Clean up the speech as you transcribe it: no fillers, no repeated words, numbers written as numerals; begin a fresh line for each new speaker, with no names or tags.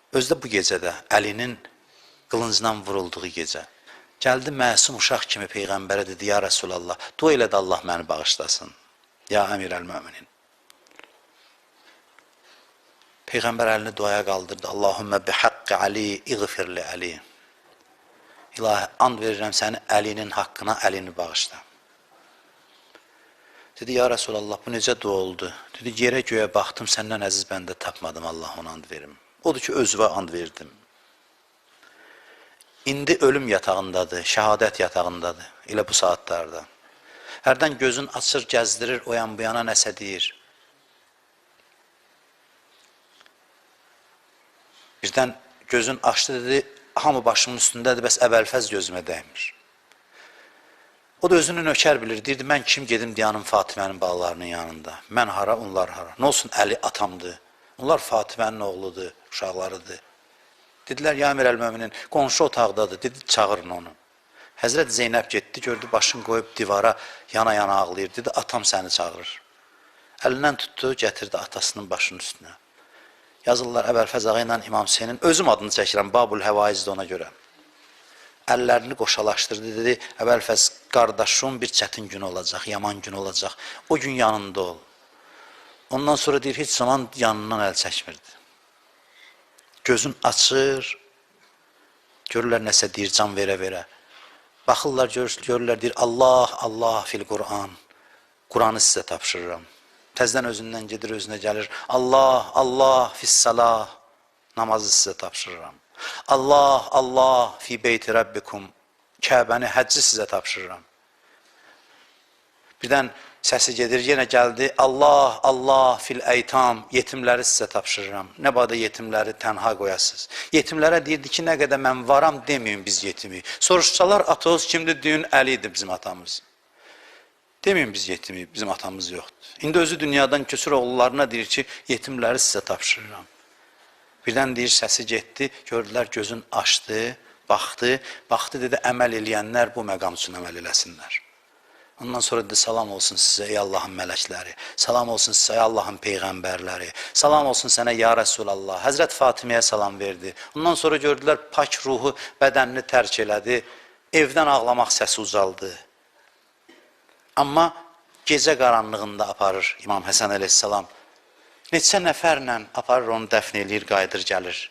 Özdə bu gecədə Əlinin qılıncdan vurulduğu gecə. Gəldi məsum uşaq kimi Peyğəmbərə dedi, ya Rəsulallah, dua elə də Allah məni bağışlasın. Ya Əmirəl-Möminin. Peyğəmbər əlini duaya qaldırdı. Allahümmə bihaqqi Ali, iğfirli Ali. İlahi, and verirəm səni Əlinin haqqına, Əlini bağışla. Dedi, ya Rəsulallah, bu necə dua oldu? Dedi, yerə göyə baxdım, səndən əziz bəndə tapmadım, Allah ona and verim. Odur ki, özvə and verdim. İndi ölüm yatağındadır, şəhadət yatağındadır, elə bu saatlarda. Hərdən gözün açır, gəzdirir, o yan bu yana nəsə deyir. Birdən gözün açdı, dedi, hamı başımın üstündədir, bəs əvvəlfəz gözümə dəymir. O da özünü nökər bilir, deyirdi, mən kim gedim deyanım Fatimənin balalarının yanında. Mən hara, onlar hara. Nə olsun, Əli atamdır. Onlar Fatimənin oğludur, uşaqlarıdır. Dedilər, ya Əmirəl-Möminin, qonşu otaqdadır, dedi, çağırın onu. Həzrət Zeynəb getdi, gördü, başını qoyub divara yana-yana ağlayır, dedi, atam səni çağırır. Əlindən tutdu, gətirdi atasının başının üstünə. Yazırlar Əbəlfəz ağa ilə İmam Hüseynin, özüm adını çəkirəm, Babul Həvaizdə ona görə. Əllərini qoşalaşdırdı, dedi, Əbəlfəz, qardaşım bir çətin gün olacaq, yaman gün olacaq, o gün yanında ol. Ondan sonra deyir, heç zaman yanından əl çəkmirdi. Gözün açır, görürlər nəsə deyir, can verə-verə. Baxırlar, görürlər, deyir, Allah, Allah fil Qur'an, Qur'anı sizə tapşırıram. Təzdən özündən gedir, özünə gəlir, Allah, Allah fissalah, namazı sizə tapşırıram. Allah, Allah fi beyti Rabbikum, Kəbəni, həcci sizə tapşırıram. Birdən səsi gedir, yenə gəldi, Allah, Allah fil əytam, yetimləri sizə tapşırıram. Nə badə yetimləri tənha qoyasınız. Yetimlərə deyirdi ki, nə qədər mən varam deməyin biz yetimi. Soruşsalar, atağız kimdir, deyin, Əlidir bizim atamız. Deməyin biz yetimi, bizim atamız yoxdur. İndi özü dünyadan köçür oğullarına deyir ki, yetimləri sizə tapşırıram. Birdən deyir, səsi getdi, gördülər, gözün açdı, baxdı, dedi, əməl eləyənlər bu məqam üçün əməl eləsinlər. Ondan sonra dedi, salam olsun sizə, ey Allahın mələkləri, salam olsun sizə, ey Allahın peyğəmbərləri, salam olsun sənə, ya Rəsulallah, Həzrət Fatiməyə salam verdi. Ondan sonra gördülər, pak ruhu bədənini tərk elədi, evdən ağlamaq səsi ucaldı. Amma gecə qaranlığında aparır İmam Həsən əleyhissalam. Neçə nəfərlə aparır, onu dəfn eləyir, qayıdır, gəlir.